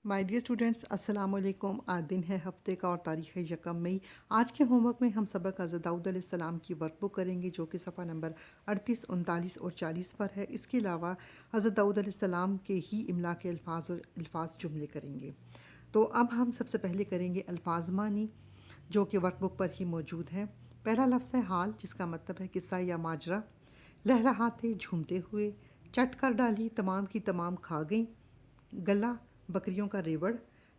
My dear students, अस्सलाम वालेकुम। आज दिन है हफ्ते का और तारीख़ है 1 मई। आज के होमवर्क में हम सबक हज़रत दाऊद अलैहिस्सलाम की वर्कबुक करेंगे जो कि सफ़ा नंबर 38, 39 और 40 पर है। इसके अलावा हज़रत दाऊद अलैहिस्सलाम के ही इमला के अल्फाज और अल्फाज जुमले करेंगे। तो अब हम सबसे पहले करेंगे अल्फाज मानी जो कि वर्कबुक पर ही मौजूद है। पहला लफ्ज़ है हाल, जिसका मतलब है किस्सा या माजरा। लहलहाते झूमते हुए, चट कर डाली तमाम की तमाम खा गई। गला बकरियों का रेवड़।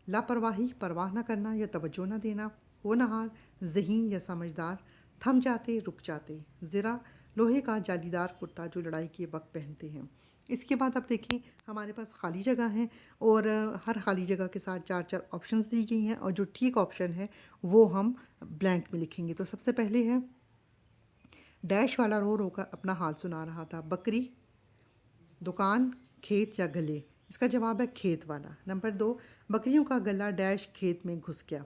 लापरवाही परवाह न करना या तवज्जो न देना। होनहार ज़हीन या समझदार। थम जाते रुक जाते। ज़रा लोहे का जालीदार कुर्ता जो लड़ाई के वक्त पहनते हैं। इसके बाद अब देखें हमारे पास खाली जगह है और हर खाली जगह के साथ 4 ऑप्शंस दी गई हैं और जो ठीक ऑप्शन है वो हम ब्लैंक में लिखेंगे। तो सबसे पहले है डैश वाला रो रो कर अपना हाल सुना रहा था। बकरी, दुकान, खेत या गले। इसका जवाब है खेत वाला। नंबर 2, बकरियों का गला डैश खेत में घुस गया।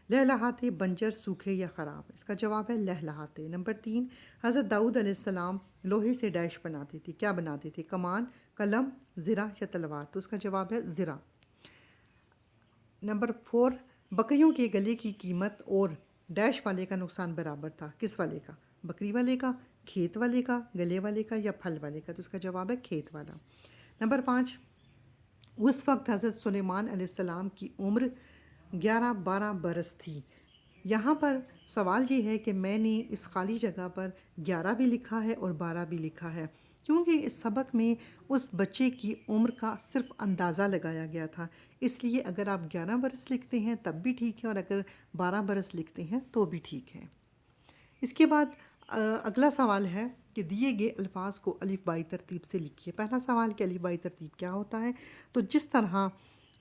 लहलहाते बंजर, सूखे या ख़राब। इसका जवाब है लहलहाते। नंबर 3, हज़रत दाऊद अलैहिस्सलाम लोहे से डैश बनाते थे। क्या बनाते थे? कमान, कलम, ज़रा या तलवार। तो इसका जवाब है ज़रा। नंबर 4, बकरियों के गले की कीमत और डैश वाले का नुकसान बराबर था। किस वाले का? बकरी वाले का, खेत वाले का, गले वाले का या फल वाले का। तो इसका जवाब है खेत वाला। नंबर 5, उस वक्त हज़रत सुलेमान अलैहिस्सलाम की उम्र 11-12 बरस थी। यहाँ पर सवाल ये है कि मैंने इस खाली जगह पर 11 भी लिखा है और 12 भी लिखा है क्योंकि इस सबक में उस बच्चे की उम्र का सिर्फ अंदाज़ा लगाया गया था। इसलिए अगर आप 11 बरस लिखते हैं तब भी ठीक है और अगर 12 बरस लिखते हैं तो भी ठीक है। इसके बाद अगला सवाल है कि दिए गए अल्फाज को अलिफ बाई तरतीब से लिखिए। पहला सवाल कि अलिफ बाई तरतीब क्या होता है? तो जिस तरह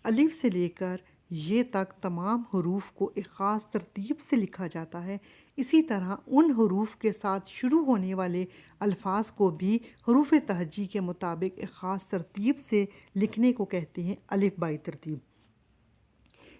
अलिफ से लेकर ये तक तमाम हरूफ को एक ख़ास तरतीब से लिखा जाता है, इसी तरह उन हरूफ के साथ शुरू होने वाले अल्फाज को भी हरूफ तहज्जी के मुताबिक एक ख़ास तरतीब से लिखने को कहते हैं अलिफ बाई तरतीब।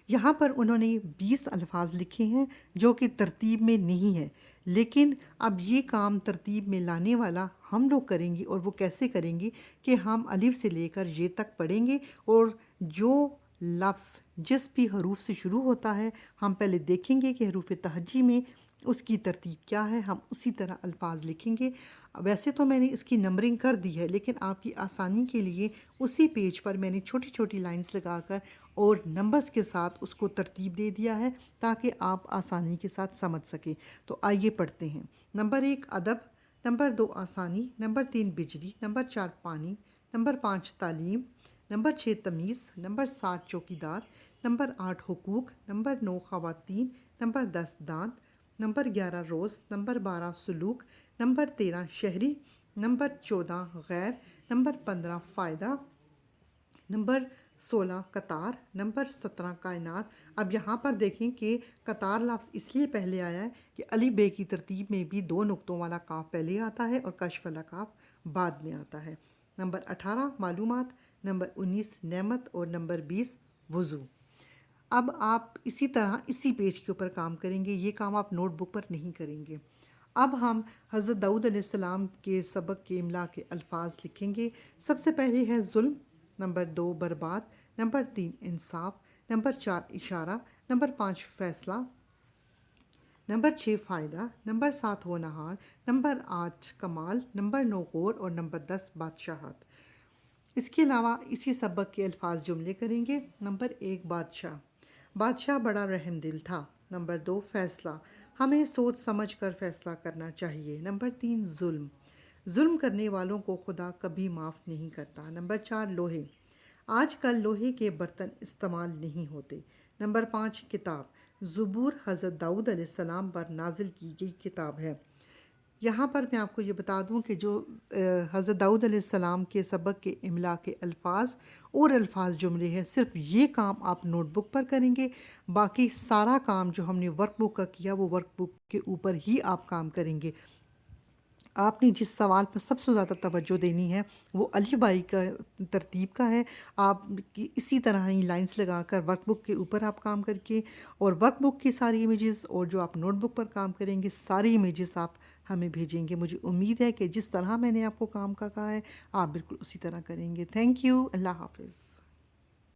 यहाँ पर उन्होंने 20 अल्फाज लिखे हैं जो कि तरतीब में नहीं है, लेकिन अब ये काम तरतीब में लाने वाला हम लोग करेंगे। और वो कैसे करेंगे कि हम अलिफ से लेकर ये तक पढ़ेंगे और जो लफ्ज़ जिस भी हरूफ से शुरू होता है हम पहले देखेंगे कि हरूफ तहज्जी में उसकी तरतीब क्या है, हम उसी तरह अल्फाज लिखेंगे। वैसे तो मैंने इसकी नंबरिंग कर दी है, लेकिन आपकी आसानी के लिए उसी पेज पर मैंने छोटी छोटी लाइंस लगाकर और नंबर्स के साथ उसको तरतीब दे दिया है ताकि आप आसानी के साथ समझ सकें। तो आइए पढ़ते हैं। नंबर 1 अदब, नंबर 2 आसानी, नंबर 3 बिजली, नंबर 4 पानी, नंबर 5 तालीम, नंबर 6 तमीज़, नंबर 7 चौकीदार, नंबर 8 हुकूक, नंबर 9 ख़वातीन, नंबर 10 दांत, नंबर 11 रोज़, नंबर 12 सलूक, नंबर 13 शहरी, नंबर 14 गैर, नंबर 15 फ़ायदा, नंबर 16 कतार, नंबर 17 कायनात। अब यहाँ पर देखें कि कतार लफ्ज़ इसलिए पहले आया है कि अली बे की तरतीब में भी 2 नुक्तों वाला काफ पहले आता है और कश्फ वाला काफ बाद में आता है। नंबर 18 मालूमात, नंबर 19 नेमत और नंबर 20 वज़ू। अब आप इसी तरह इसी पेज के ऊपर काम करेंगे, ये काम आप नोटबुक पर नहीं करेंगे। अब हम हज़रत दाऊद अलैहिस्सलाम के सबक के इमला के अल्फाज लिखेंगे। सबसे पहले है जुल्म, नंबर 2 बर्बाद, नंबर 3 इंसाफ, नंबर 4 इशारा, नंबर 5 फैसला, नंबर 6 फ़ायदा, नंबर 7 होनहार, नंबर 8 कमाल, नंबर 9 गौर और नंबर 10 बादशाहत। इसके अलावा इसी सबक के अल्फाज जुमले करेंगे। नंबर 1 बादशाह, बादशाह बड़ा रहमदिल था। नंबर 2 फैसला, हमें सोच समझ कर फैसला करना चाहिए। नंबर 3 जुल्म, जुल्म करने वालों को खुदा कभी माफ़ नहीं करता। नंबर 4 लोहे, आजकल लोहे के बर्तन इस्तेमाल नहीं होते। नंबर 5 किताब, ज़बूर हज़रत दाऊद अलैहिस्सलाम पर नाजिल की गई किताब है। यहाँ पर मैं आपको ये बता दूँ कि जो हज़रत दाऊद अलैहिस्सलाम के सबक के इमला के अल्फाज और अल्फाज जुमले हैं, सिर्फ ये काम आप नोटबुक पर करेंगे। बाकी सारा काम जो हमने वर्कबुक का किया वो वर्कबुक के ऊपर ही आप काम करेंगे। आपने जिस सवाल पर सबसे ज़्यादा तवज्जो देनी है वो अली बाई का तरतीब का है। आप इसी तरह ही लाइंस लगाकर वर्कबुक के ऊपर आप काम करके और वर्कबुक की सारी इमेजेस और जो आप नोटबुक पर काम करेंगे सारी इमेजेस आप हमें भेजेंगे। मुझे उम्मीद है कि जिस तरह मैंने आपको काम का कहा है आप बिल्कुल उसी तरह करेंगे। Thank you. अल्लाह हाफ़िज़।